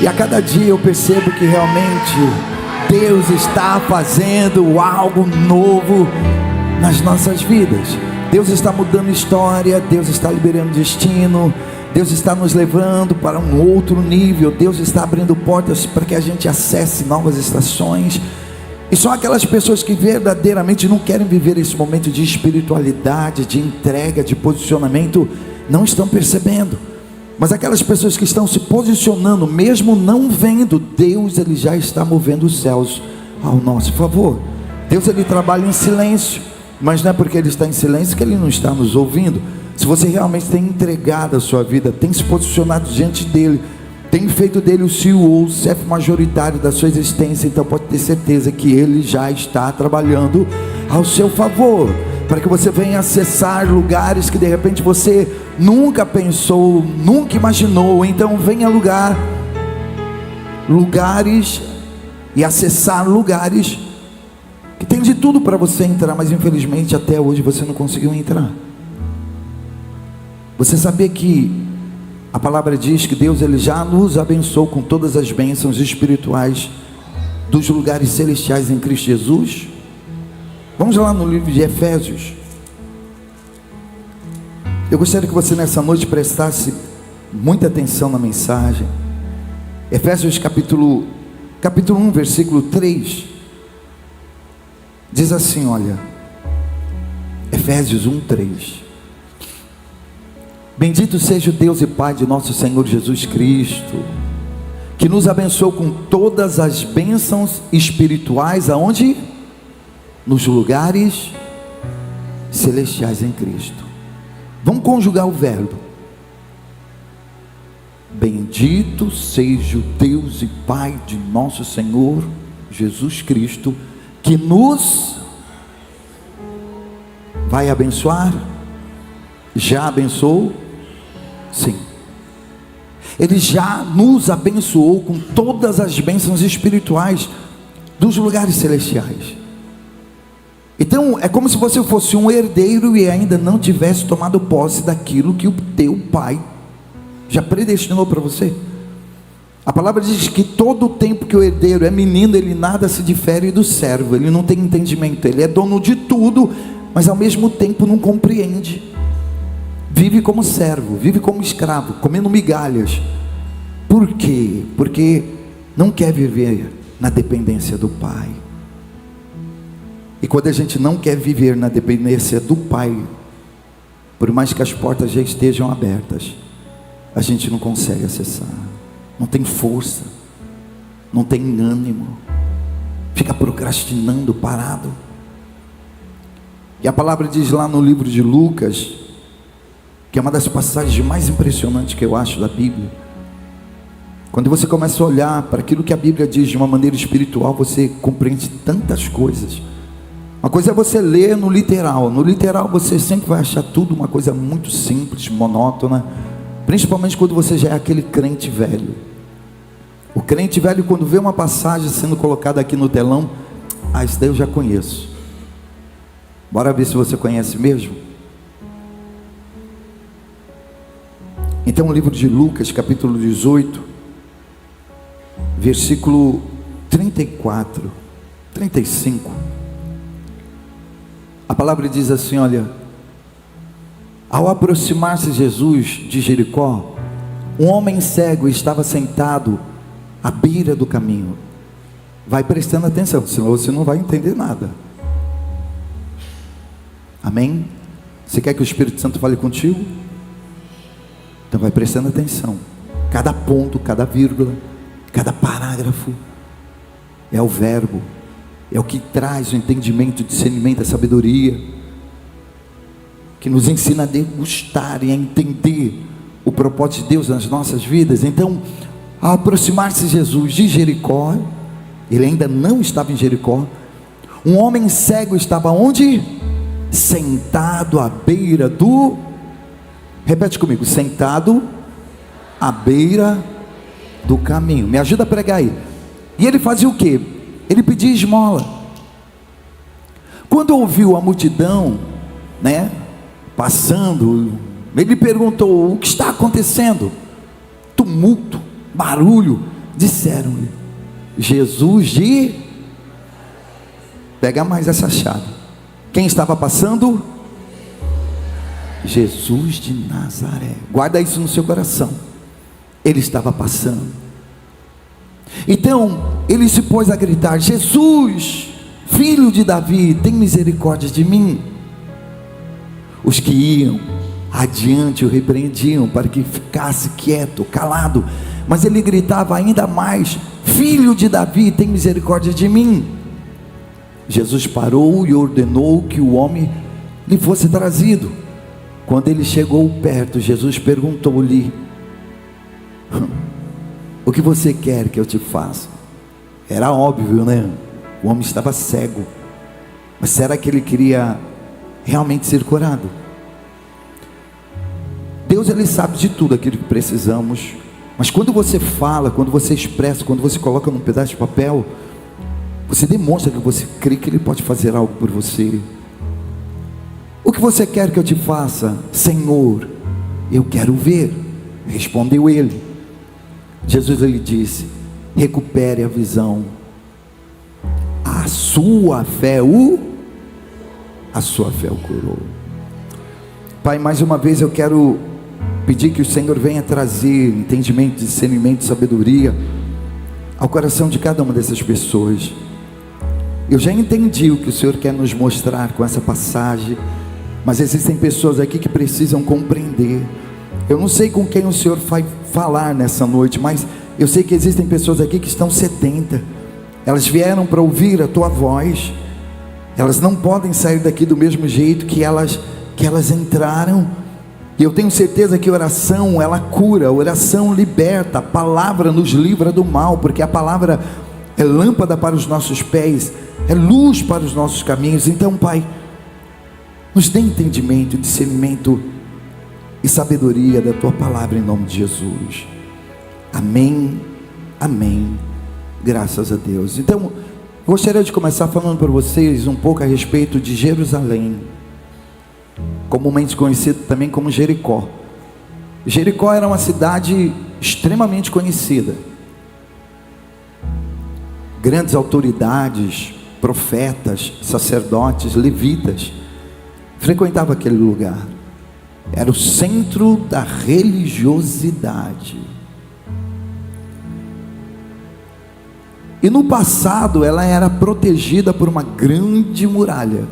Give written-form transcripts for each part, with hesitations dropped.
E a cada dia eu percebo que realmente Deus está fazendo algo novo nas nossas vidas. Deus está mudando história, Deus está liberando destino, Deus está nos levando para um outro nível, Deus está abrindo portas para que a gente acesse novas estações. E só aquelas pessoas que verdadeiramente não querem viver esse momento de espiritualidade, de entrega, de posicionamento, não estão percebendo. Mas aquelas pessoas que estão se posicionando, mesmo não vendo, Deus ele já está movendo os céus ao nosso favor. Deus ele trabalha em silêncio, mas não é porque ele está em silêncio que ele não está nos ouvindo. Se você realmente tem entregado a sua vida, tem se posicionado diante dele, tem feito dele o CEO, o chefe majoritário da sua existência, então pode ter certeza que ele já está trabalhando ao seu favor, para que você venha acessar lugares que de repente você nunca pensou, nunca imaginou. Então venha lugares e acessar lugares que tem de tudo para você entrar, mas infelizmente até hoje você não conseguiu entrar. Você sabia que a palavra diz que Deus ele já nos abençoou com todas as bênçãos espirituais dos lugares celestiais em Cristo Jesus? Vamos lá no livro de Efésios. Eu gostaria que você nessa noite prestasse muita atenção na mensagem. Efésios capítulo 1, versículo 3. Diz assim, olha. Efésios 1, 3. Bendito seja o Deus e Pai de nosso Senhor Jesus Cristo, que nos abençoou com todas as bênçãos espirituais, aonde? Nos lugares celestiais em Cristo. Vamos conjugar o verbo. Bendito seja o Deus e Pai de nosso Senhor Jesus Cristo, que nos vai abençoar. Já abençoou? Sim. Ele já nos abençoou com todas as bênçãos espirituais dos lugares celestiais. Então é como se você fosse um herdeiro e ainda não tivesse tomado posse daquilo que o teu pai já predestinou para você. A palavra diz que todo o tempo que o herdeiro é menino, ele nada se difere do servo. Ele não tem entendimento, ele é dono de tudo, mas ao mesmo tempo não compreende. Vive como servo, vive como escravo, comendo migalhas. Por quê? Porque não quer viver na dependência do pai. E quando a gente não quer viver na dependência do pai, por mais que as portas já estejam abertas, a gente não consegue acessar. Não tem força, não tem ânimo, fica procrastinando, parado. E a palavra diz lá no livro de Lucas, que é uma das passagens mais impressionantes que eu acho da Bíblia. Quando você começa a olhar para aquilo que a Bíblia diz de uma maneira espiritual, você compreende tantas coisas. Uma coisa é você ler no literal você sempre vai achar tudo uma coisa muito simples, monótona, principalmente quando você já é aquele crente velho. O crente velho, quando vê uma passagem sendo colocada aqui no telão, isso daí eu já conheço. Bora ver se você conhece mesmo. Então o livro de Lucas, capítulo 18, versículo 34, 35. A palavra diz assim, olha: ao aproximar-se Jesus de Jericó, um homem cego estava sentado à beira do caminho. Vai prestando atenção, senão você não vai entender nada. Amém? Você quer que o Espírito Santo fale contigo? Então vai prestando atenção. Cada ponto, cada vírgula, cada parágrafo é o verbo, é o que traz o entendimento, o discernimento, a sabedoria, que nos ensina a degustar e a entender o propósito de Deus nas nossas vidas. Então, ao aproximar-se Jesus de Jericó, ele ainda não estava em Jericó, um homem cego estava onde? Sentado à beira do... Repete comigo: sentado à beira do caminho. Me ajuda a pregar aí. E ele fazia o quê? Ele pedia esmola. Quando ouviu a multidão, passando, ele perguntou: o que está acontecendo? Tumulto, barulho, disseram-lhe: Jesus de... Pega mais essa chave. Quem estava passando? Jesus de Nazaré. Guarda isso no seu coração. Ele estava passando. Então ele se pôs a gritar: Jesus, filho de Davi, tem misericórdia de mim. Os que iam adiante o repreendiam para que ficasse quieto, calado, mas ele gritava ainda mais: filho de Davi, tem misericórdia de mim. Jesus parou e ordenou que o homem lhe fosse trazido. Quando ele chegou perto, Jesus perguntou-lhe: o que você quer que eu te faça? Era óbvio, né? O homem estava cego, mas será que ele queria realmente ser curado? Deus, ele sabe de tudo aquilo que precisamos, mas quando você fala, quando você expressa, quando você coloca num pedaço de papel, você demonstra que você crê que ele pode fazer algo por você. O que você quer que eu te faça? Senhor, eu quero ver. Respondeu ele. Jesus lhe disse: recupere a visão. A sua fé o curou. Pai, mais uma vez eu quero pedir que o Senhor venha trazer entendimento, discernimento, sabedoria ao coração de cada uma dessas pessoas. Eu já entendi o que o Senhor quer nos mostrar com essa passagem, mas existem pessoas aqui que precisam compreender. Eu não sei com quem o Senhor vai falar nessa noite, mas eu sei que existem pessoas aqui que estão sedentas. Elas vieram para ouvir a tua voz. Elas não podem sair daqui do mesmo jeito que elas entraram. E eu tenho certeza que a oração, ela cura, a oração liberta, a palavra nos livra do mal, porque a palavra é lâmpada para os nossos pés, é luz para os nossos caminhos. Então, Pai, nos dê entendimento, discernimento e sabedoria da tua palavra em nome de Jesus. Amém, amém, graças a Deus. Então, gostaria de começar falando para vocês um pouco a respeito de Jerusalém, comumente conhecido também como Jericó. Jericó era uma cidade extremamente conhecida. Grandes autoridades, profetas, sacerdotes, levitas frequentavam aquele lugar. Era o centro da religiosidade. E no passado ela era protegida por uma grande muralha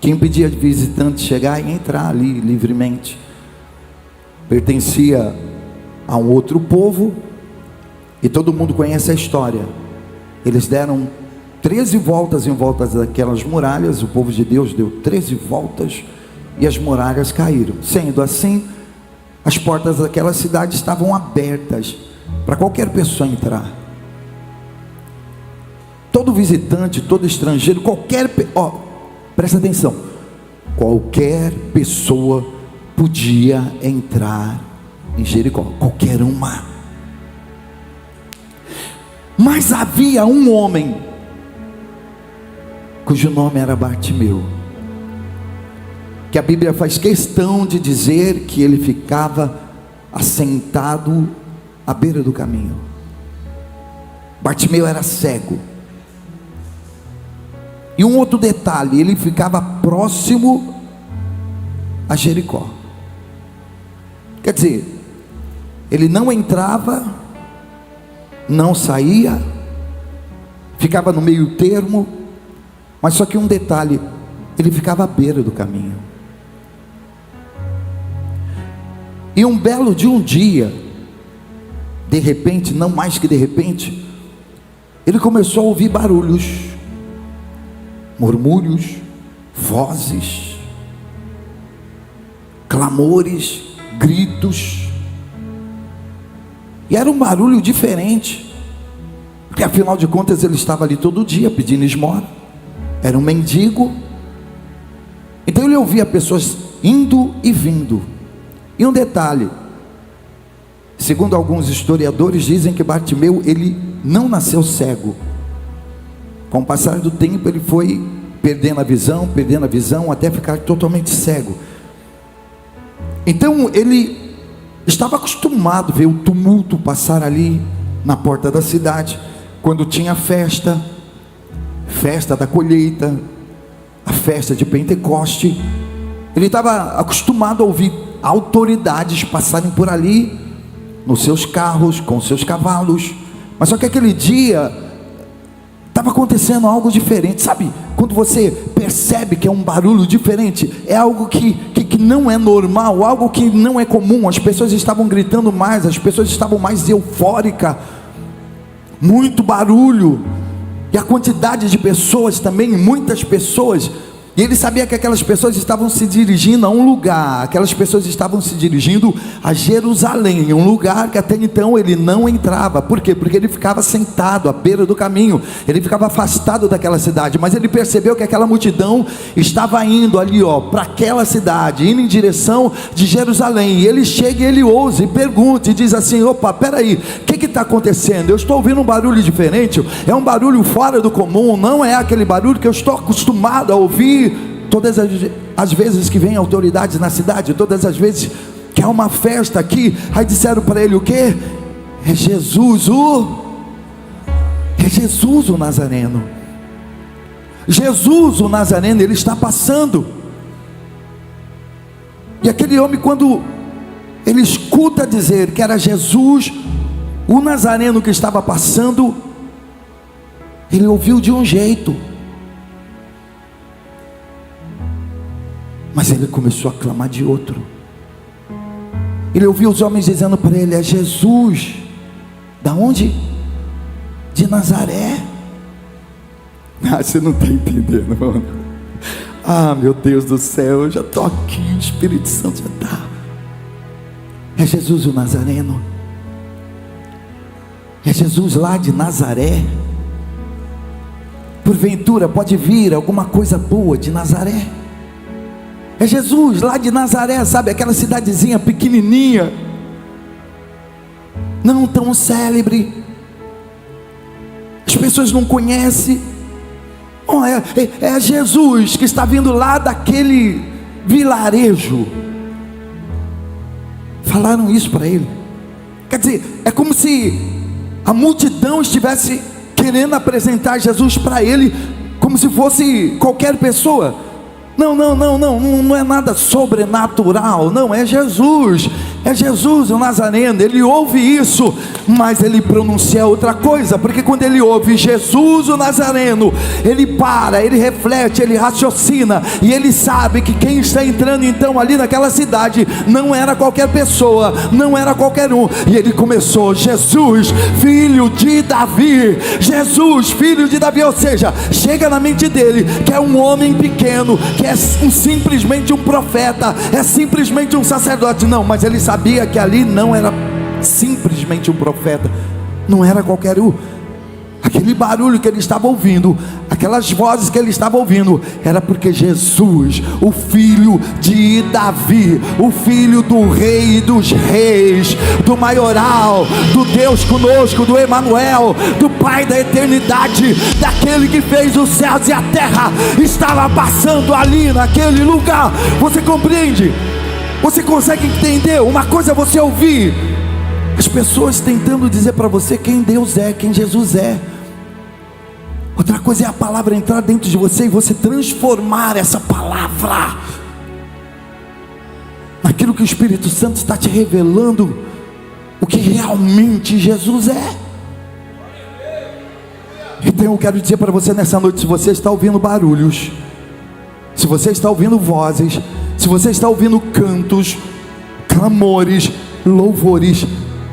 que impedia visitantes chegar e entrar ali livremente. Pertencia a um outro povo, e todo mundo conhece a história. Eles deram 13 voltas em volta daquelas muralhas. O povo de Deus deu 13 voltas e as muralhas caíram. Sendo assim, as portas daquela cidade estavam abertas para qualquer pessoa entrar. Todo visitante, todo estrangeiro, presta atenção, qualquer pessoa podia entrar em Jericó, qualquer uma. Mas havia um homem cujo nome era Bartimeu, que a Bíblia faz questão de dizer que ele ficava assentado à beira do caminho. Bartimeu era cego. E um outro detalhe, ele ficava próximo a Jericó. Quer dizer, ele não entrava, não saía, ficava no meio termo, mas só que um detalhe, ele ficava à beira do caminho. E um belo de um dia, de repente, não mais que de repente, ele começou a ouvir barulhos, murmúrios, vozes, clamores, gritos. E era um barulho diferente, porque afinal de contas ele estava ali todo dia pedindo esmola. Era um mendigo. Então ele ouvia pessoas indo e vindo. E um detalhe, segundo alguns historiadores, dizem que Bartimeu, ele não nasceu cego. Com o passar do tempo ele foi perdendo a visão, até ficar totalmente cego. Então ele estava acostumado a ver o tumulto passar ali, na porta da cidade, quando tinha festa da colheita, a festa de Pentecoste. Ele estava acostumado a ouvir autoridades passarem por ali, nos seus carros, com seus cavalos. Mas só que aquele dia estava acontecendo algo diferente. Sabe, quando você percebe que é um barulho diferente, é algo que não é normal, algo que não é comum. As pessoas estavam gritando mais, as pessoas estavam mais eufóricas, muito barulho, e a quantidade de pessoas também, muitas pessoas. E ele sabia que aquelas pessoas estavam se dirigindo a um lugar, aquelas pessoas estavam se dirigindo a Jerusalém, um lugar que até então ele não entrava. Por quê? Porque ele ficava sentado à beira do caminho, ele ficava afastado daquela cidade. Mas ele percebeu que aquela multidão estava indo ali, para aquela cidade, indo em direção de Jerusalém. E ele chega e ele ousa e pergunta e diz assim: opa, peraí, o que está acontecendo? Eu estou ouvindo um barulho diferente, é um barulho fora do comum, não é aquele barulho que eu estou acostumado a ouvir todas as vezes que vem autoridades na cidade, todas as vezes que há uma festa aqui. Aí disseram para ele: o que? É Jesus o Nazareno. Jesus o Nazareno, ele está passando. E aquele homem, quando ele escuta dizer que era Jesus o Nazareno que estava passando, ele ouviu de um jeito, mas ele começou a clamar de outro. Ele ouviu os homens dizendo para ele: é Jesus. Da onde? De Nazaré. Você não está entendendo, mano. Meu Deus do céu, eu já estou aqui, o Espírito Santo já está. É Jesus o Nazareno. É Jesus lá de Nazaré. Porventura pode vir alguma coisa boa de Nazaré? É Jesus lá de Nazaré, sabe, aquela cidadezinha pequenininha, não tão célebre, as pessoas não conhecem. É Jesus que está vindo lá daquele vilarejo. Falaram isso para ele. Quer dizer, é como se a multidão estivesse querendo apresentar Jesus para ele como se fosse qualquer pessoa. Não é nada sobrenatural, não, é Jesus o Nazareno. Ele ouve isso, mas ele pronuncia outra coisa, porque quando ele ouve Jesus o Nazareno, ele para, ele reflete, ele raciocina, e ele sabe que quem está entrando então ali naquela cidade não era qualquer pessoa, não era qualquer um. E ele começou: Jesus, filho de Davi, Jesus, filho de Davi. Ou seja, chega na mente dele que é um homem pequeno, que é simplesmente um profeta, é simplesmente um sacerdote. Não, mas ele sabia que ali não era simplesmente um profeta, não era qualquer um. Aquele barulho que ele estava ouvindo, aquelas vozes que ele estava ouvindo, era porque Jesus, o filho de Davi, o filho do rei dos reis, do maioral, do Deus conosco, do Emanuel, do Pai da eternidade, daquele que fez os céus e a terra, estava passando ali naquele lugar. Você compreende? Você consegue entender? Uma coisa é você ouvir as pessoas tentando dizer para você quem Deus é, quem Jesus é. Outra coisa é a palavra entrar dentro de você e você transformar essa palavra naquilo que o Espírito Santo está te revelando, o que realmente Jesus é. Então eu quero dizer para você nessa noite: se você está ouvindo barulhos, se você está ouvindo vozes, se você está ouvindo cantos, clamores, louvores,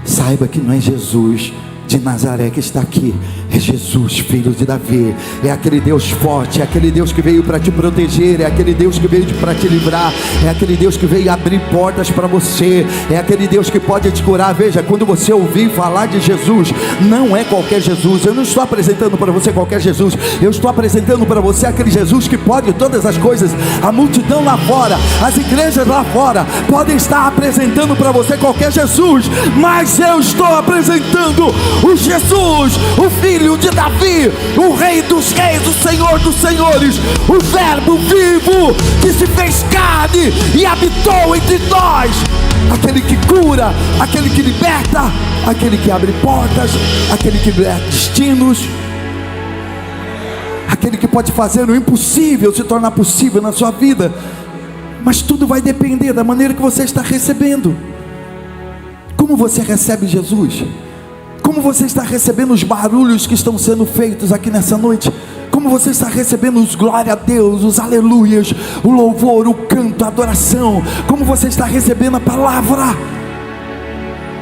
saiba que não é Jesus de Nazaré que está aqui, é Jesus, filho de Davi. É aquele Deus forte, é aquele Deus que veio para te proteger, é aquele Deus que veio para te livrar, é aquele Deus que veio abrir portas para você, é aquele Deus que pode te curar. Veja, quando você ouvir falar de Jesus, não é qualquer Jesus. Eu não estou apresentando para você qualquer Jesus, eu estou apresentando para você aquele Jesus que pode todas as coisas. A multidão lá fora, as igrejas lá fora podem estar apresentando para você qualquer Jesus, mas eu estou apresentando o Jesus, o Filho Filho de Davi, o Rei dos Reis, o Senhor dos Senhores, o Verbo vivo que se fez carne e habitou entre nós. Aquele que cura, aquele que liberta, aquele que abre portas, aquele que liberta destinos, aquele que pode fazer o impossível se tornar possível na sua vida. Mas tudo vai depender da maneira que você está recebendo. Como você recebe Jesus? Como você está recebendo os barulhos que estão sendo feitos aqui nessa noite? Como você está recebendo os glória a Deus, os aleluias, o louvor, o canto, a adoração? Como você está recebendo a palavra?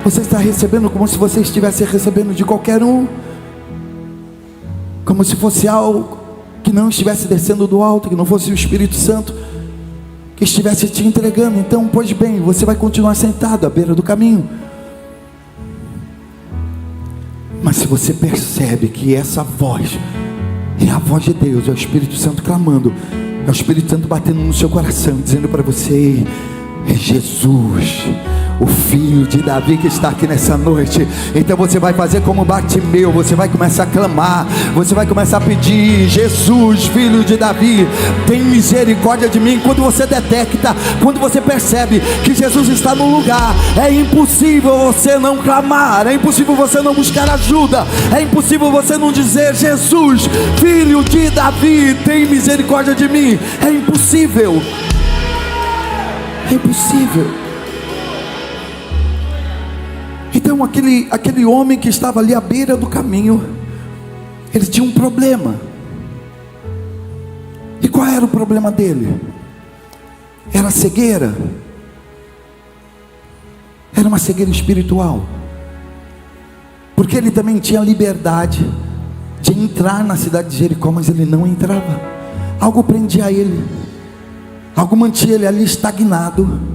Você está recebendo como se você estivesse recebendo de qualquer um, como se fosse algo que não estivesse descendo do alto, que não fosse o Espírito Santo que estivesse te entregando. Então, pois bem, você vai continuar sentado à beira do caminho. Mas se você percebe que essa voz é a voz de Deus, é o Espírito Santo clamando, é o Espírito Santo batendo no seu coração, dizendo para você: é Jesus, o Filho de Davi que está aqui nessa noite. Então você vai fazer como Bartimeu, você vai começar a clamar, você vai começar a pedir: Jesus, Filho de Davi, tem misericórdia de mim. Quando você detecta, quando você percebe que Jesus está no lugar, é impossível você não clamar, é impossível você não buscar ajuda, é impossível você não dizer: Jesus, Filho de Davi, tem misericórdia de mim. É impossível, é impossível. Então aquele homem que estava ali à beira do caminho, ele tinha um problema. E qual era o problema dele? Era a cegueira. Era uma cegueira espiritual. Porque ele também tinha liberdade de entrar na cidade de Jericó, mas ele não entrava. Algo prendia ele, algo mantinha ele ali estagnado.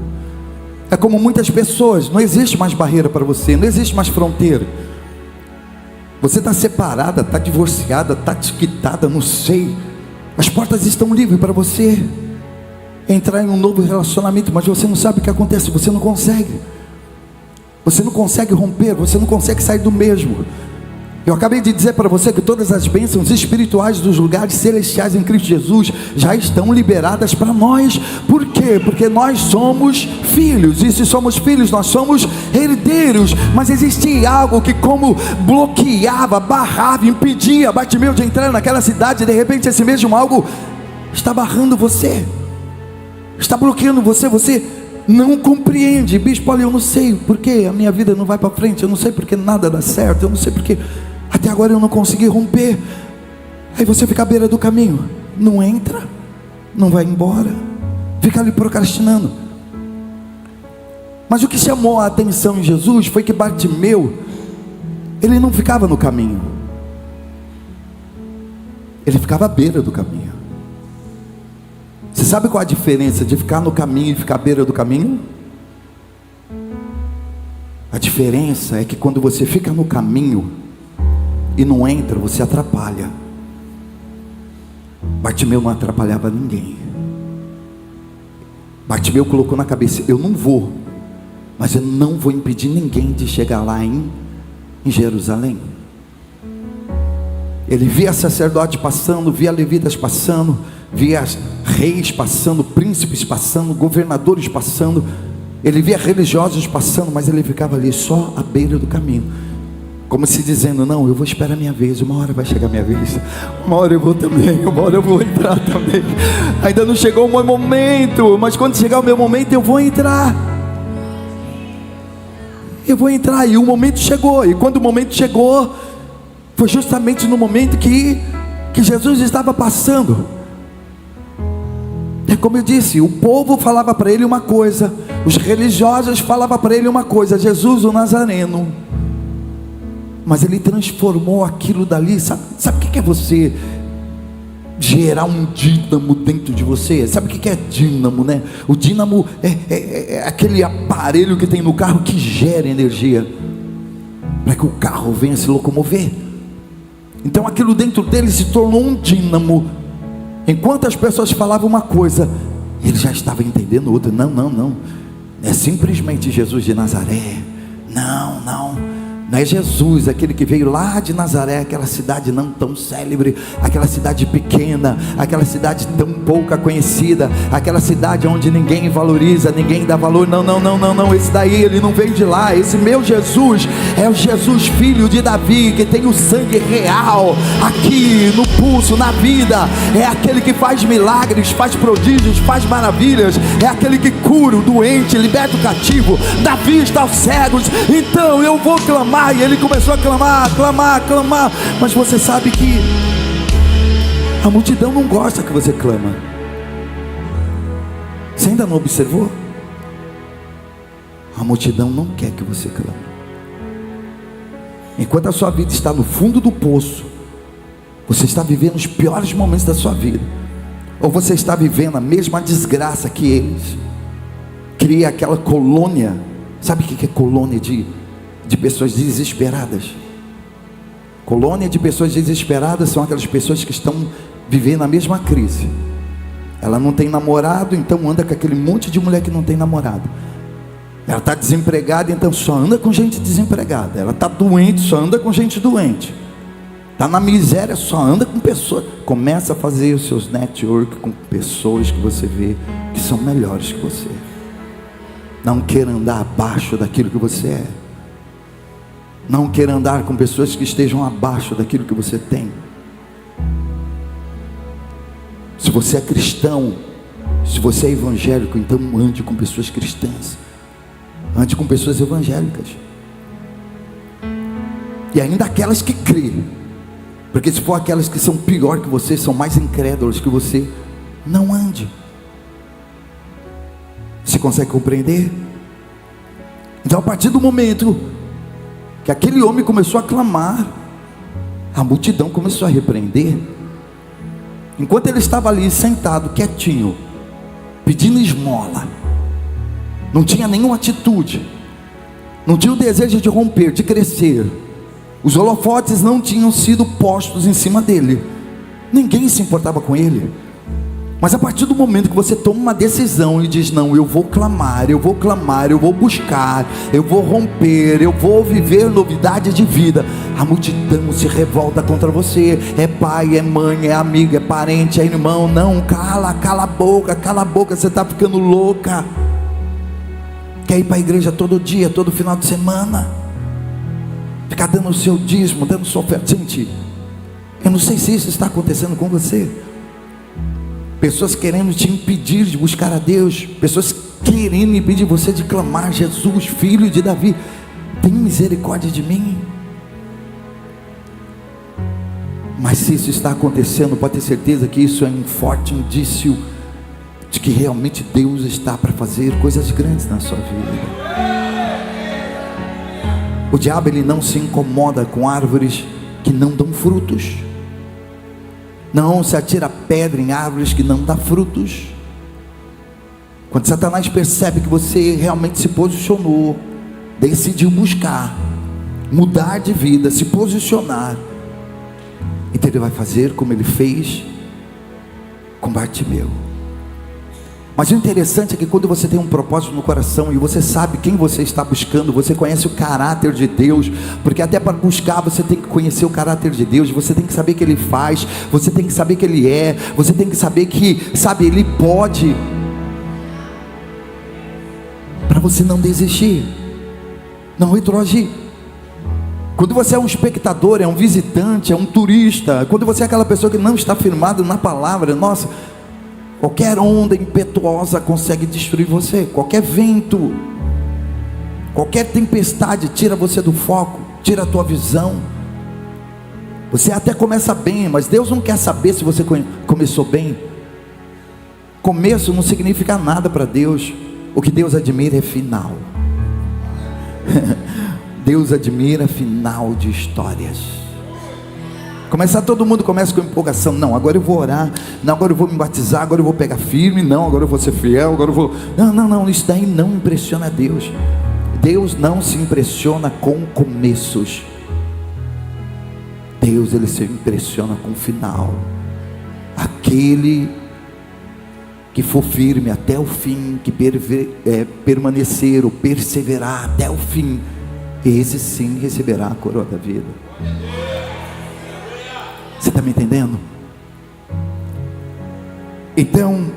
É como muitas pessoas, não existe mais barreira para você, não existe mais fronteira. Você está separada, está divorciada, está desquitada, não sei. As portas estão livres para você entrar em um novo relacionamento, mas você não sabe o que acontece, você não consegue. Você não consegue romper, você não consegue sair do mesmo. Eu acabei de dizer para você que todas as bênçãos espirituais dos lugares celestiais em Cristo Jesus já estão liberadas para nós. Por quê? Porque nós somos filhos, e se somos filhos, nós somos herdeiros. Mas existia algo que como bloqueava, barrava, impedia Bartimeu de entrar naquela cidade. De repente esse mesmo algo está barrando você, está bloqueando você. Você não compreende: bispo, olha, eu não sei porque a minha vida não vai para frente, eu não sei porque nada dá certo, eu não sei porque até agora eu não consegui romper. Aí você fica à beira do caminho, não entra, não vai embora, fica ali procrastinando. Mas o que chamou a atenção em Jesus foi que Bartimeu, ele não ficava no caminho, ele ficava à beira do caminho. Você sabe qual a diferença de ficar no caminho e ficar à beira do caminho? A diferença é que quando você fica no caminho e não entra, você atrapalha. Bartimeu não atrapalhava ninguém. Bartimeu colocou na cabeça: eu não vou, mas eu não vou impedir ninguém de chegar lá em Jerusalém. Ele via sacerdote passando, via levitas passando, via reis passando, príncipes passando, governadores passando, ele via religiosos passando, mas ele ficava ali só à beira do caminho, como se dizendo: não, eu vou esperar a minha vez, uma hora vai chegar a minha vez, uma hora eu vou também, uma hora eu vou entrar também. Ainda não chegou o meu momento, mas quando chegar o meu momento eu vou entrar. Eu vou entrar. E o momento chegou, e quando o momento chegou, foi justamente no momento que Jesus estava passando. É como eu disse, o povo falava para ele uma coisa, os religiosos falavam para ele uma coisa: Jesus o Nazareno. Mas ele transformou aquilo dali. Sabe o que é você gerar um dínamo dentro de você? Sabe o que é dínamo, né? O dínamo é aquele aparelho que tem no carro que gera energia para que o carro venha se locomover. Então aquilo dentro dele se tornou um dínamo. Enquanto as pessoas falavam uma coisa, ele já estava entendendo outra. Não é simplesmente Jesus de Nazaré. Não Não é Jesus, aquele que veio lá de Nazaré, aquela cidade não tão célebre, aquela cidade pequena, aquela cidade tão pouca conhecida, aquela cidade onde ninguém valoriza, ninguém dá valor. Não, não, não, não, não. Esse daí, ele não veio de lá. Esse meu Jesus é o Jesus filho de Davi, que tem o sangue real aqui no pulso, na vida. É aquele que faz milagres, faz prodígios, faz maravilhas. É aquele que cura o doente, liberta o cativo, dá vista aos cegos. Então eu vou clamar. E ele começou a clamar, clamar, clamar. Mas você sabe que a multidão não gosta que você clama. Você ainda não observou? A multidão não quer que você clame. Enquanto a sua vida está no fundo do poço, você está vivendo os piores momentos da sua vida, ou você está vivendo a mesma desgraça que eles. Cria aquela colônia. Sabe o que é colônia de pessoas desesperadas? Colônia de pessoas desesperadas são aquelas pessoas que estão vivendo a mesma crise. Ela não tem namorado, então anda com aquele monte de mulher que não tem namorado. Ela está desempregada, então só anda com gente desempregada. Ela está doente, só anda com gente doente. Está na miséria, só anda com pessoas. Começa a fazer os seus network com pessoas que você vê que são melhores que você. Não queira andar abaixo daquilo que você é. Não queira andar com pessoas que estejam abaixo daquilo que você tem. Se você é cristão, se você é evangélico, então ande com pessoas cristãs. Ande com pessoas evangélicas. E ainda aquelas que creem. Porque se for aquelas que são pior que você, são mais incrédulas que você, não ande. Você consegue compreender? Então, a partir do momento que aquele homem começou a clamar, a multidão começou a repreender. Enquanto ele estava ali sentado, quietinho, pedindo esmola, não tinha nenhuma atitude, não tinha o desejo de romper, de crescer. Os holofotes não tinham sido postos em cima dele, ninguém se importava com ele. Mas a partir do momento que você toma uma decisão e diz: não, eu vou clamar, eu vou buscar, eu vou romper, eu vou viver novidade de vida, a multidão se revolta contra você. É pai, é mãe, é amigo, é parente, é irmão. Não, cala a boca, você está ficando louca. Quer ir para a igreja todo dia, todo final de semana, ficar dando o seu dízimo, dando sua oferta. Gente, eu não sei se isso está acontecendo com você. Pessoas querendo te impedir de buscar a Deus, pessoas querendo impedir você de clamar: Jesus, filho de Davi, tem misericórdia de mim. Mas se isso está acontecendo, pode ter certeza que isso é um forte indício de que realmente Deus está para fazer coisas grandes na sua vida. O diabo, ele não se incomoda com árvores que não dão frutos. Não se atira pedra em árvores que não dão frutos. Quando Satanás percebe que você realmente se posicionou, decidiu buscar, mudar de vida, se posicionar, então ele vai fazer como ele fez com Bartimeu. Mas o interessante é que quando você tem um propósito no coração e você sabe quem você está buscando, você conhece o caráter de Deus, porque até para buscar você tem que conhecer o caráter de Deus, você tem que saber o que Ele faz, você tem que saber que Ele é, você tem que saber que, sabe, Ele pode, para você não desistir, não retroagir. Quando você é um espectador, é um visitante, é um turista, quando você é aquela pessoa que não está firmada na palavra, nossa, qualquer onda impetuosa consegue destruir você. Qualquer vento, qualquer tempestade tira você do foco, tira a tua visão. Você até começa bem, mas Deus não quer saber se você começou bem. Começo não significa nada para Deus. O que Deus admira é final. Deus admira final de histórias. Começar, todo mundo começa com empolgação. Não, agora eu vou orar. Não, agora eu vou me batizar. Agora eu vou pegar firme. Não, agora eu vou ser fiel. Agora eu vou... Não, isso daí não impressiona Deus. Deus não se impressiona com começos. Deus, Ele se impressiona com o final. Aquele que for firme até o fim, que permanecer ou perseverar até o fim, esse sim receberá a coroa da vida. Você está me entendendo? Então,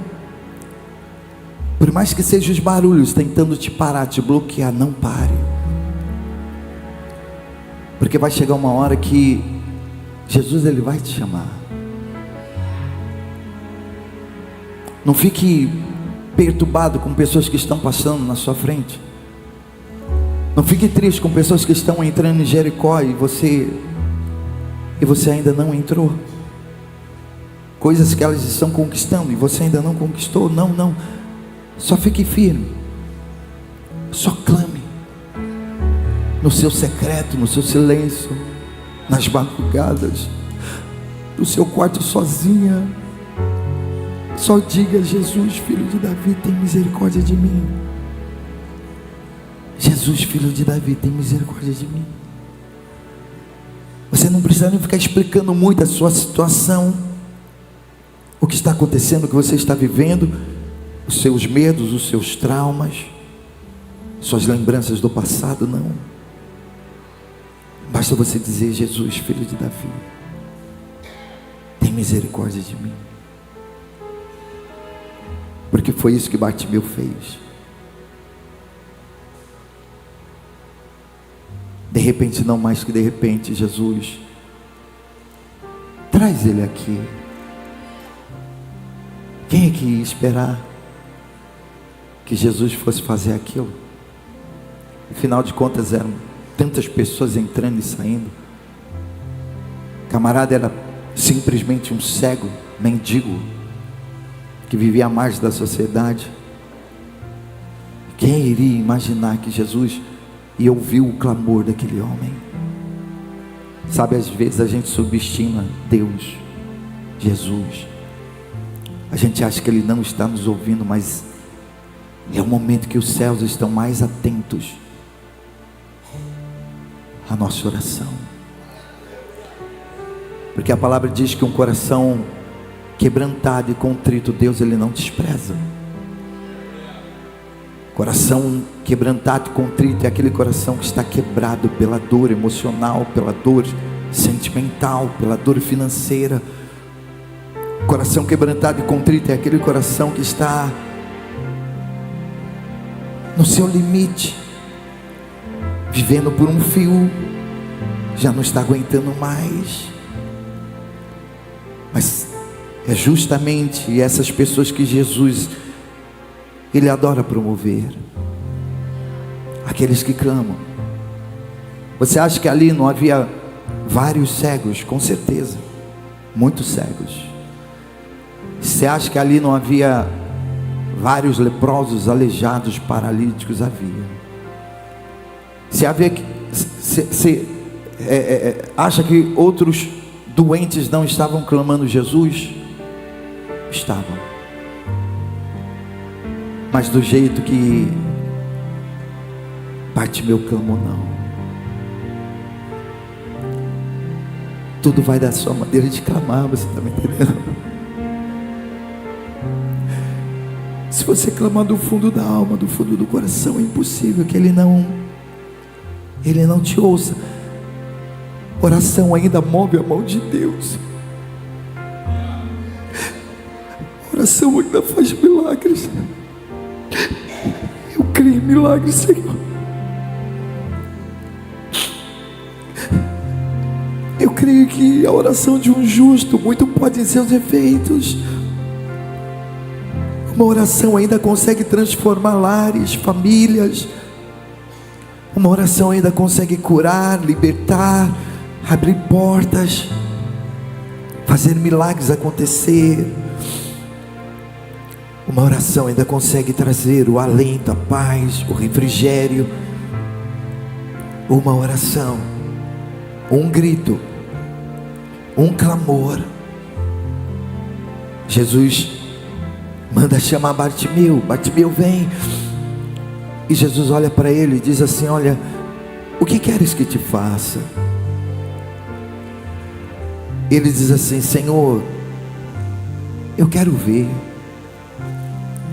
por mais que sejam os barulhos tentando te parar, te bloquear, não pare. Porque vai chegar uma hora que Jesus, Ele vai te chamar. Não fique perturbado com pessoas que estão passando na sua frente. Não fique triste com pessoas que estão entrando em Jericó e você ainda não entrou. Coisas que elas estão conquistando e você ainda não conquistou. Não. Só fique firme. Só clame. No seu secreto, no seu silêncio, nas madrugadas, no seu quarto sozinha. Só diga: Jesus, filho de Davi, tem misericórdia de mim. Jesus, filho de Davi, tem misericórdia de mim. Você não precisa nem ficar explicando muito a sua situação, o que está acontecendo, o que você está vivendo, os seus medos, os seus traumas, suas lembranças do passado, não. Basta você dizer: Jesus, filho de Davi, tem misericórdia de mim. Porque foi isso que Bartimeu fez. De repente, não mais que de repente, Jesus traz ele aqui. Quem é que ia esperar que Jesus fosse fazer aquilo? Afinal de contas, eram tantas pessoas entrando e saindo. O camarada era simplesmente um cego, mendigo, que vivia à margem da sociedade. Quem iria imaginar que Jesus ia ouvir o clamor daquele homem? Sabe, às vezes a gente subestima Deus, Jesus. A gente acha que Ele não está nos ouvindo, mas é o momento que os céus estão mais atentos à nossa oração. Porque a palavra diz que um coração quebrantado e contrito, Deus, Ele não despreza. Coração quebrantado e contrito é aquele coração que está quebrado pela dor emocional, pela dor sentimental, pela dor financeira. Coração quebrantado e contrito é aquele coração que está no seu limite, vivendo por um fio, já não está aguentando mais. Mas é justamente essas pessoas que Jesus, Ele adora promover. Aqueles que clamam. Você acha que ali não havia vários cegos? Com certeza, muitos cegos. Você acha que ali não havia vários leprosos, aleijados, paralíticos? Havia. Você acha que outros doentes não estavam clamando Jesus? Estavam. Mas do jeito que Bartimeu clamou, não. Tudo vai da sua maneira de clamar, você está me entendendo? Se você clamar do fundo da alma, do fundo do coração, é impossível que Ele não te ouça. Oração ainda move a mão de Deus. Oração ainda faz milagres. Eu creio em milagres, Senhor. Eu creio que a oração de um justo muito pode em seus efeitos. Uma oração ainda consegue transformar lares, famílias. Uma oração ainda consegue curar, libertar, abrir portas, fazer milagres acontecer. Uma oração ainda consegue trazer o alento, a paz, o refrigério. Uma oração, um grito, um clamor. Jesus manda chamar Bartimeu. Bartimeu, vem. E Jesus olha para ele e diz assim: olha, o que queres que te faça? Ele diz assim: Senhor, eu quero ver,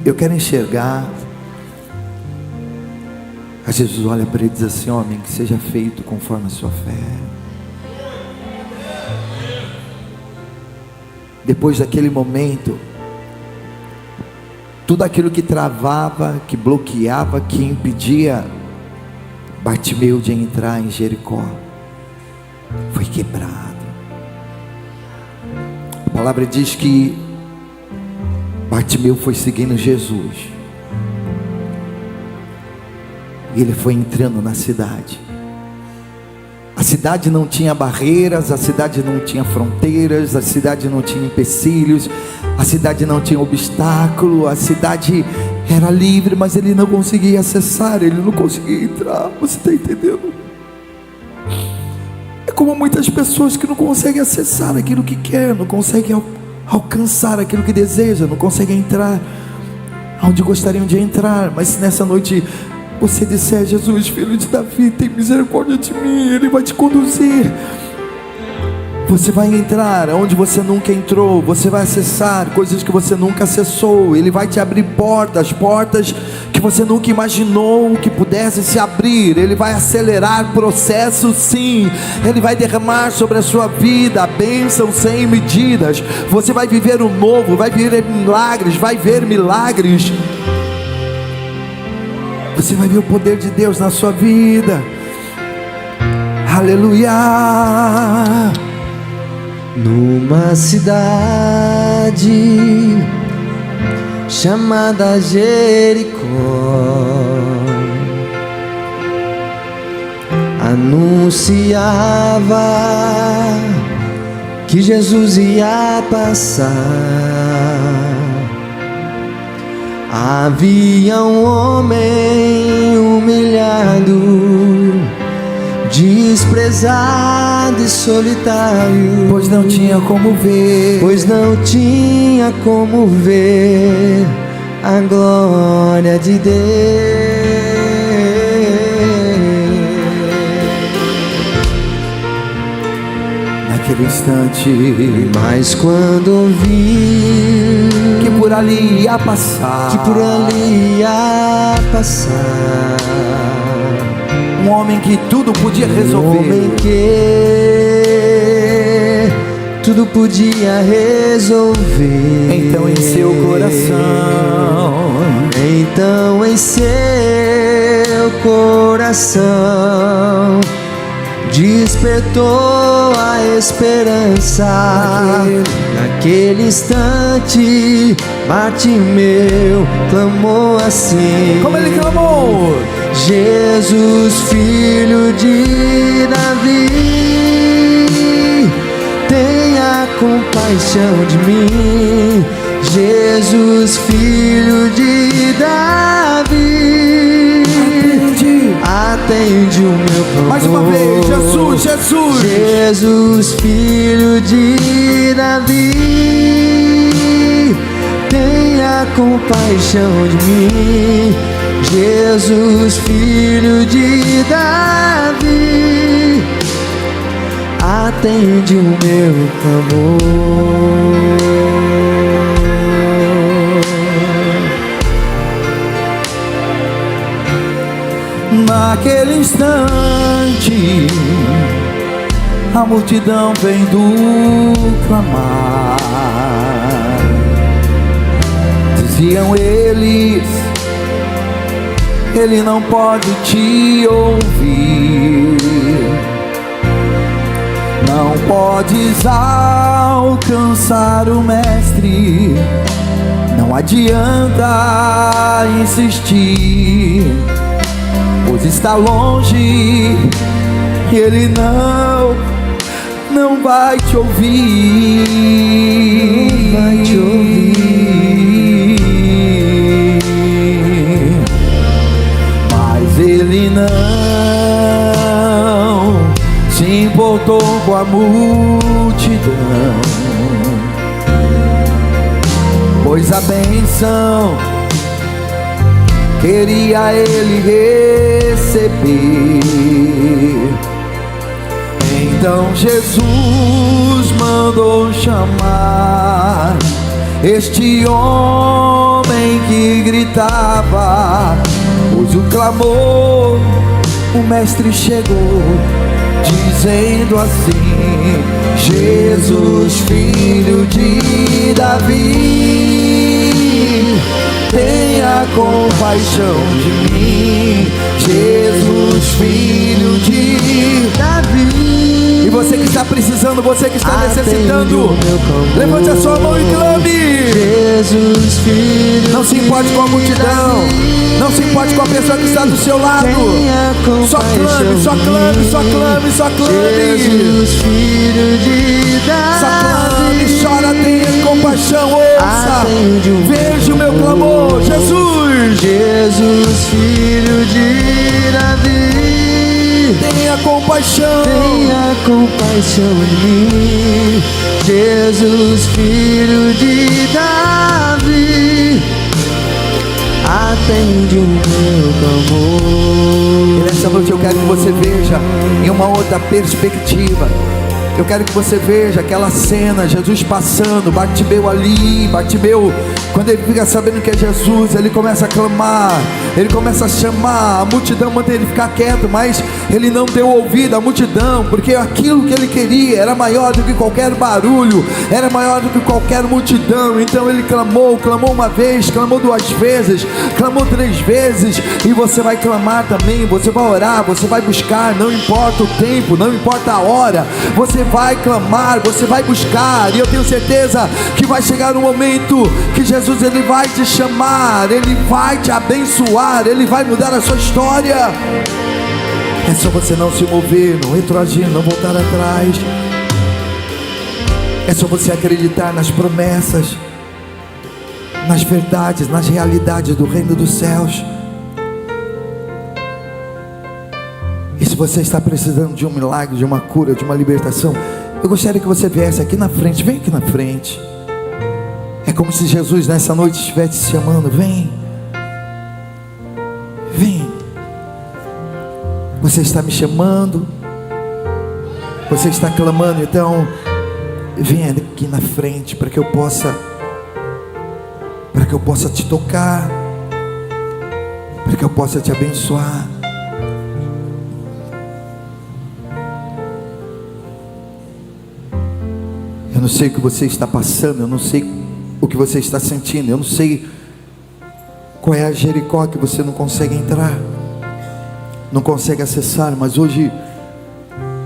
eu quero enxergar. Aí Jesus olha para ele e diz assim: homem, que seja feito conforme a sua fé. Depois daquele momento, tudo aquilo que travava, que bloqueava, que impedia Bartimeu de entrar em Jericó, foi quebrado. A palavra diz que Bartimeu foi seguindo Jesus, e ele foi entrando na cidade. A cidade não tinha barreiras, a cidade não tinha fronteiras, a cidade não tinha empecilhos, a cidade não tinha obstáculo, a cidade era livre, mas ele não conseguia acessar, ele não conseguia entrar. Você está entendendo? É como muitas pessoas que não conseguem acessar aquilo que quer, não conseguem alcançar aquilo que deseja, não conseguem entrar onde gostariam de entrar. Mas se nessa noite você disser: Jesus, filho de Davi, tem misericórdia de mim, Ele vai te conduzir. Você vai entrar onde você nunca entrou, você vai acessar coisas que você nunca acessou. Ele vai te abrir portas que você nunca imaginou que pudesse se abrir. Ele vai acelerar processos, sim. Ele vai derramar sobre a sua vida bênçãos sem medidas. Você vai viver o novo, vai viver milagres, vai ver milagres. Você vai ver o poder de Deus na sua vida. Aleluia. Numa cidade chamada Jericó, anunciava que Jesus ia passar. Havia um homem humilhado, desprezado e solitário, pois não tinha como ver a glória de Deus. Naquele instante, mas quando ouvi que por ali ia passar, um homem que tudo podia resolver, um homem que tudo podia resolver. Então em seu coração despertou a esperança. Naquele instante, Bartimeu clamou assim. Como ele clamou? Jesus, filho de Davi, tenha compaixão de mim. Jesus, filho de Davi, atende o meu clamor. Mais uma vez, Jesus. Jesus, filho de Davi, tenha compaixão de mim. Jesus, filho de Davi, atende o meu clamor. Naquele instante, a multidão vem do clamar. Diziam eles: Ele não pode te ouvir, não podes alcançar o Mestre, não adianta insistir, pois está longe e Ele não vai te ouvir. Não vai te ouvir. Mas Ele não se importou com a multidão, pois a bênção queria Ele receber. Então Jesus mandou chamar este homem que gritava: Pois o clamor, o mestre chegou, dizendo assim: Jesus, filho de Davi, tenha compaixão de mim. Jesus, filho de Davi. E você que está precisando, você que está necessitando, levante a sua mão e clame. Jesus, filho, não se importe com a multidão, não se importe com a pessoa que está do seu lado. Só clame, só clame, só clame, só clame. Jesus, filho de Davi. Só clame, chora, tenha compaixão, ouça, veja o meu clamor. Jesus, Jesus, filho de Davi, tenha compaixão, tenha compaixão de mim. Jesus, filho de Davi, atende o meu clamor. E nessa noite eu quero que você veja em uma outra perspectiva. Eu quero que você veja aquela cena, Jesus passando, Bartimeu ali, Bartimeu, quando ele fica sabendo que é Jesus, ele começa a clamar, ele começa a chamar, a multidão manda ele ficar quieto, mas ele não deu ouvido à multidão, porque aquilo que ele queria era maior do que qualquer barulho, era maior do que qualquer multidão. Então ele clamou uma vez, clamou 2 vezes, clamou 3 vezes, e você vai clamar também, você vai orar, você vai buscar, não importa o tempo, não importa a hora, você vai clamar, você vai buscar, e eu tenho certeza que vai chegar um momento que Jesus, ele vai te chamar, ele vai te abençoar, ele vai mudar a sua história. É só você não se mover, não retroagir, não voltar atrás. É só você acreditar nas promessas, nas verdades, nas realidades do reino dos céus. E se você está precisando de um milagre, de uma cura, de uma libertação, eu gostaria que você viesse aqui na frente. Vem aqui na frente. É como se Jesus nessa noite estivesse te chamando. Vem, vem. Você está me chamando, você está clamando, então vem aqui na frente para que eu possa te tocar, para que eu possa te abençoar. Eu não sei o que você está passando, eu não sei o que você está sentindo, eu não sei qual é a Jericó que você não consegue entrar, não consegue acessar, mas hoje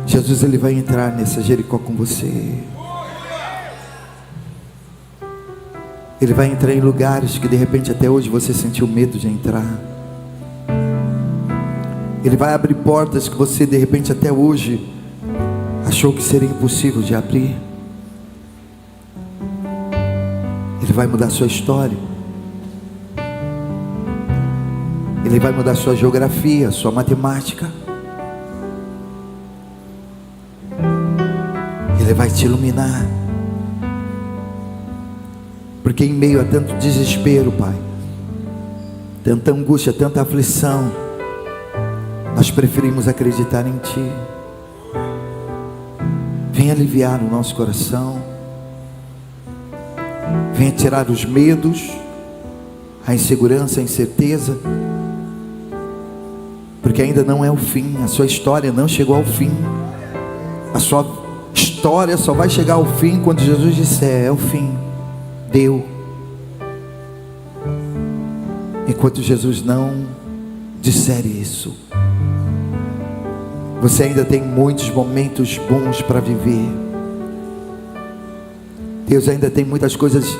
Jesus, ele vai entrar nessa Jericó com você. Ele vai entrar em lugares que de repente até hoje você sentiu medo de entrar. Ele vai abrir portas que você de repente até hoje achou que seria impossível de abrir. Ele vai mudar sua história. Ele vai mudar sua geografia, sua matemática. Ele vai te iluminar. Porque em meio a tanto desespero, Pai, tanta angústia, tanta aflição, nós preferimos acreditar em Ti. Vem aliviar o nosso coração. Venha tirar os medos, a insegurança, a incerteza, porque ainda não é o fim. A sua história não chegou ao fim. A sua história só vai chegar ao fim quando Jesus disser: é o fim, deu. Enquanto Jesus não disser isso, você ainda tem muitos momentos bons para viver. Deus ainda tem muitas coisas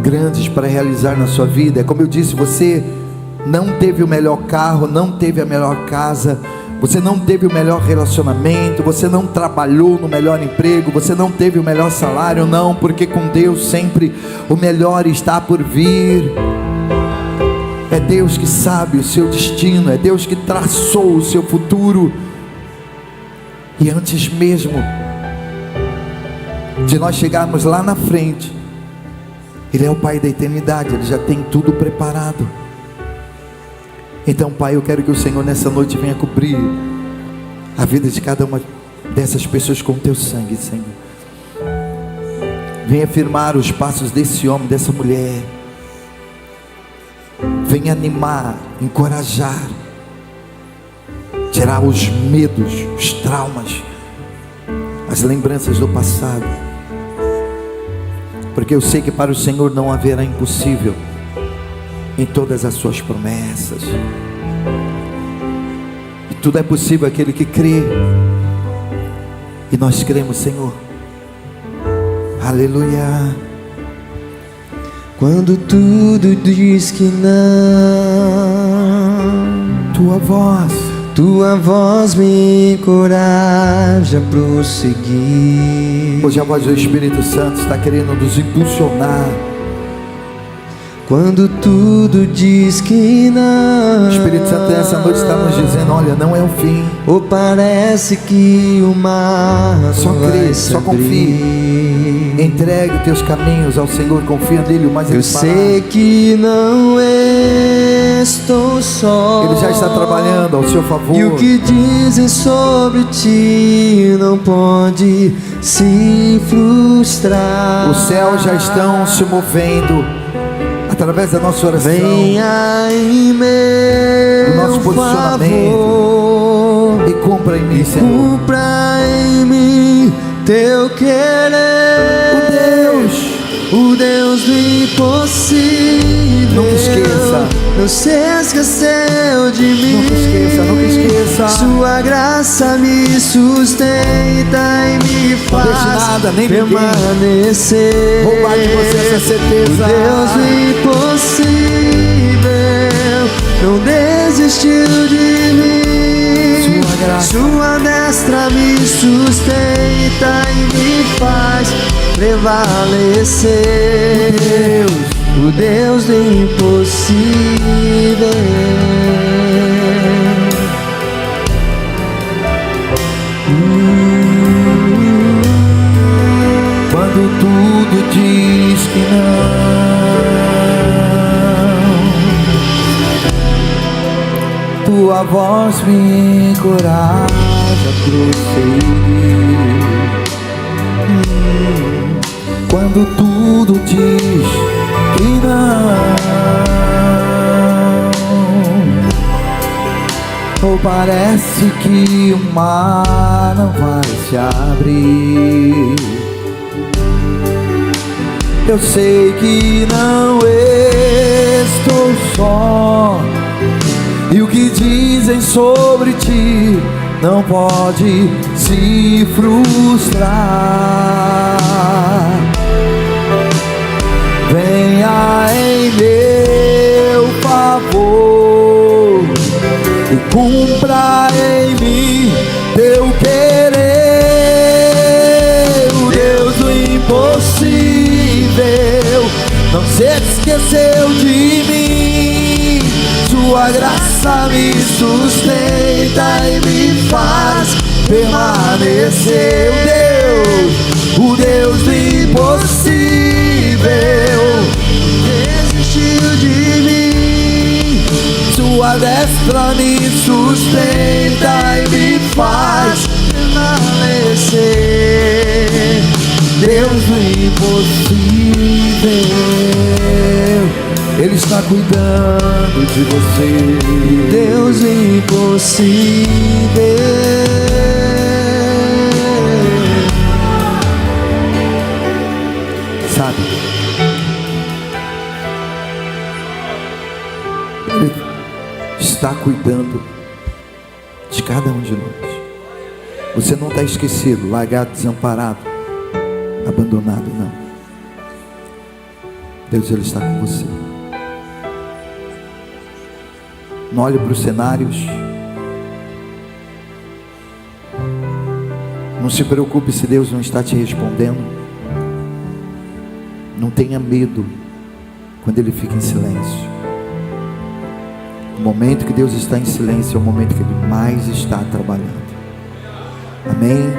grandes para realizar na sua vida. É como eu disse, você não teve o melhor carro, não teve a melhor casa, você não teve o melhor relacionamento, você não trabalhou no melhor emprego, você não teve o melhor salário, não, porque com Deus sempre o melhor está por vir. É Deus que sabe o seu destino, é Deus que traçou o seu futuro. E antes mesmo de nós chegarmos lá na frente, Ele é o Pai da eternidade, Ele já tem tudo preparado. Então, Pai, eu quero que o Senhor nessa noite venha cobrir a vida de cada uma dessas pessoas com o Teu sangue, Senhor. Venha firmar os passos desse homem, dessa mulher. vem animar, encorajar, tirar os medos, os traumas, as lembranças do passado, porque eu sei que para o Senhor não haverá impossível em todas as suas promessas, e tudo é possível aquele que crê, e nós cremos, Senhor. Aleluia. Quando tudo diz que não, tua voz me encoraja a prosseguir. Hoje a voz do Espírito Santo está querendo nos impulsionar. Quando tudo diz que não, O Espírito Santo nessa noite está nos dizendo: olha, não é o fim. ou parece que o mar Só vai crê, se só confie. abrir. Entregue os teus caminhos ao Senhor, confia nele, o mais Eu ele fará. sei que não estou só, Ele já está trabalhando ao seu favor. e o que dizem sobre ti não pode se frustrar. Os céus já estão se movendo através da nossa oração, Venha em do meu nosso posicionamento, favor, e cumpra em mim, Senhor. cumpra em mim teu querer. O Deus do impossível, Nunca esqueça. não se esqueceu de mim. Nunca esqueça, nunca esqueça. Sua graça me sustenta e me Não faz deixe nada, nem ninguém permanecer. roubar de você essa certeza. O Deus do impossível não desistiu de mim. Sua destra me sustenta e me faz prevalecer. O Deus do impossível. Quando tudo diz que não, tua voz me encoraja a prosseguir. Quando tudo diz que não, ou parece que o mar não vai se abrir, eu sei que não estou só, e o que dizem sobre ti não pode se frustrar. Venha em meu favor e cumpra em mim teu querer. O Deus do impossível não se esqueceu de mim. Sua graça me sustenta e me faz permanecer. O Deus do impossível desistiu de mim. Sua destra me sustenta e me faz permanecer. Deus do impossível, Ele está cuidando de você. Deus impossível. Sabe, Ele está cuidando de cada um de nós. Você não está esquecido, largado, desamparado, abandonado, não. Deus, Ele está com você. Não olhe para os cenários. Não se preocupe se Deus não está te respondendo. Não tenha medo quando Ele fica em silêncio. O momento que Deus está em silêncio é o momento que Ele mais está trabalhando. Amém?